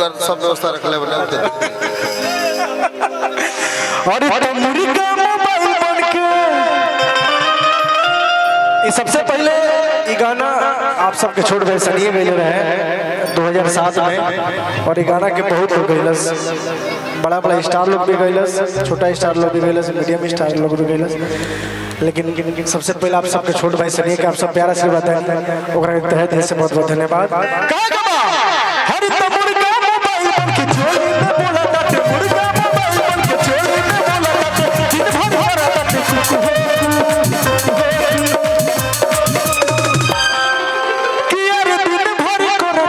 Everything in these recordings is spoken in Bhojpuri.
कर सब व्यवस्था रख ले बना और मुर्गा मोबाइल बन के ये सबसे पहले ये गाना आप सबके छोट भाई सनिए गए रहे 2007 में और ये गाना के बहुत लोग गइलस बड़ा बड़ा स्टार लोग भी गइलस छोटा स्टार लोग भी गइलस मीडियम स्टार लोग भी गइलस लेकिन सबसे पहले आप सबके छोट भाई सनिए के आप सब प्यारा से बताएं ओकरा के तहे दिल से बहुत बहुत धन्यवाद का गवा हरि त मुर्गा मोबाइल बन के झोली में बोला ताते मुर्गा मोबाइल बन के झोली में बोला ताते दिन भर भरा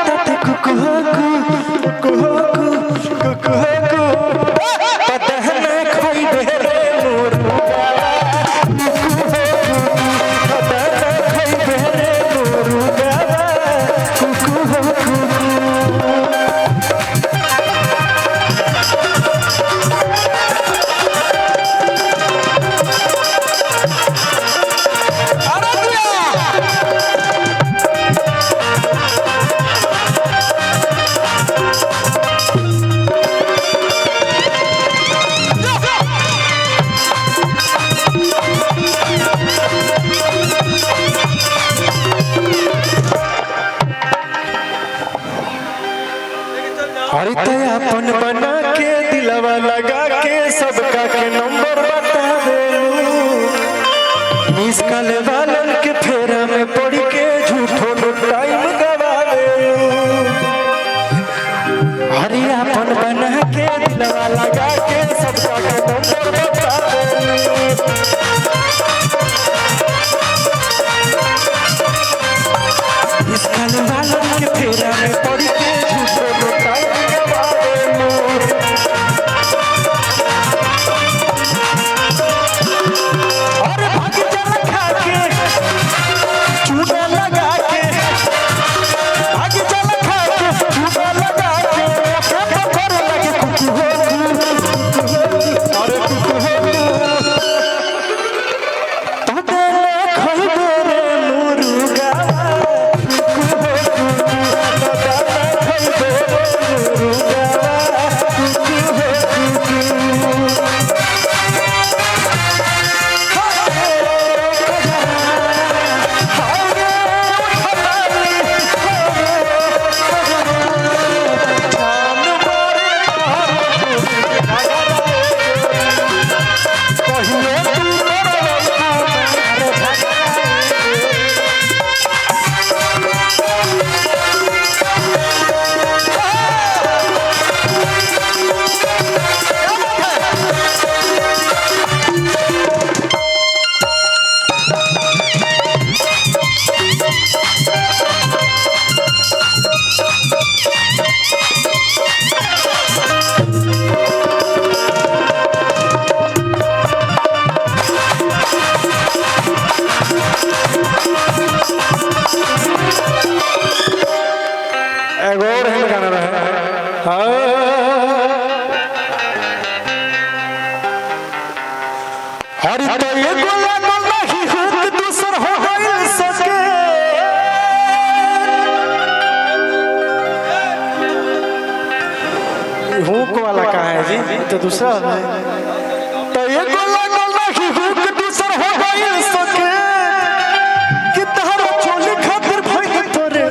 ताते अपन बना के दिलवा लगा के सबका के नंबर बता दे मिस कॉल वालन के फेरा में पड़ के झूठो टाइम गवा दे हरी अपन बना के दिलवा लगा के सबका के नंबर बता दे मिस कॉल वालन के फेरा में पड़ के झूठो टाइम तो दूसरा तो ये गोला गोला ही हुक दूसर हो गई सके कि तहरा चोली खातिर भई तोरे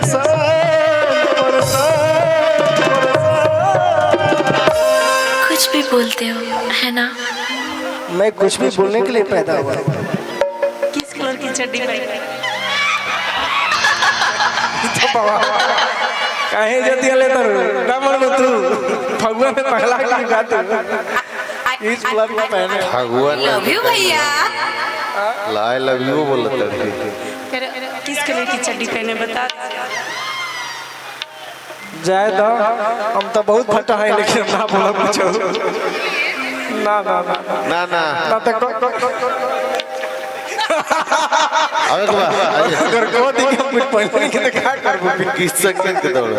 कुछ भी बोलते हो है ना मैं कुछ भी बोलने के लिए पैदा हुआ किस कलर की चड्डी पहनी तो बाबा काहे जतिया ले ना मन में तू फगुआ में पहला की गात इस कलर का पहने फगुआ लव यू भैया लाई लव यू बोलता है किस कलर की चड्डी पहने बता जाए दो हम तो बहुत फटा है लेकिन ना बोला कुछ ना ना ना ना ना तो अबे तो अगर को दिखे कुछ पहले के क्या करबो किस सकते के दौड़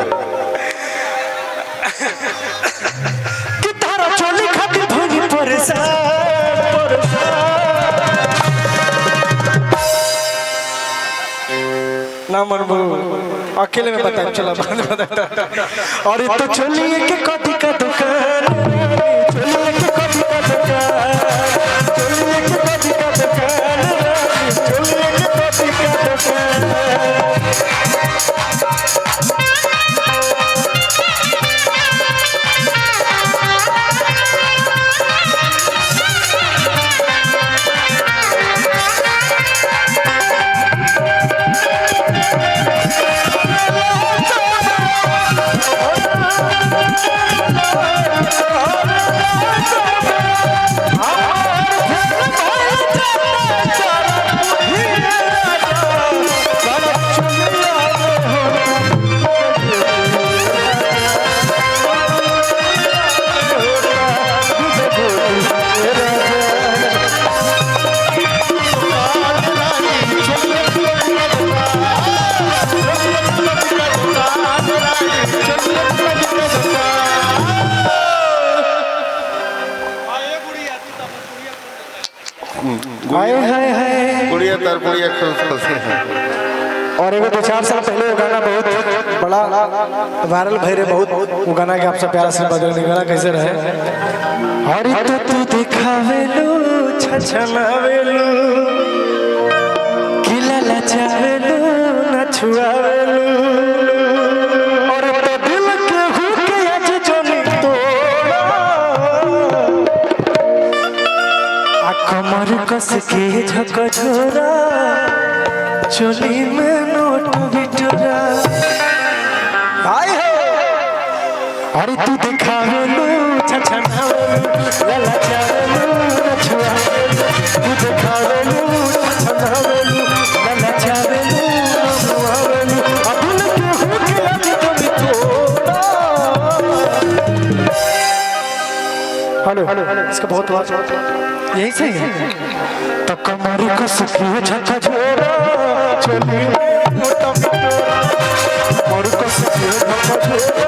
कि तारा चोली खातिर धोनी परेशान ना मन अकेले में बताए चला बाद में बताता। और तो चलिए के कटी का दुकान, चलिए के कटी का दुकान, चलिए के कटी का दुकान, चलिए के कटी का दुकान। गुड़िया तर गुड़िया खुश और एगो 2-4 साल पहले वो गाना बहुत बड़ा वायरल भय रहे, बहुत वो गाना के आपसे प्यारा से बदलने गाना कैसे रहे। हरी तो तू दिखावेलू छछनावेलू किला लचावेलू न छुआवेलू और तो दिल के हुके आज जोनी तोड़ा आ कमर कस के झकझोरा चोली में नोट बिटोरा। हाय हो अरे तू दिखावेलू छछनावेलू ललचावेलू नछुआवेलू, तू दिखावेलू छछनावेलू ललचावेलू नछुआवेलू अबुल के हुके आज तुम तोड़ा। हेलो इसका बहुत आवाज यही से है तो कमर को सुखी झकझोरा चोली में मोटा मोटा और को सुखी झकझोरा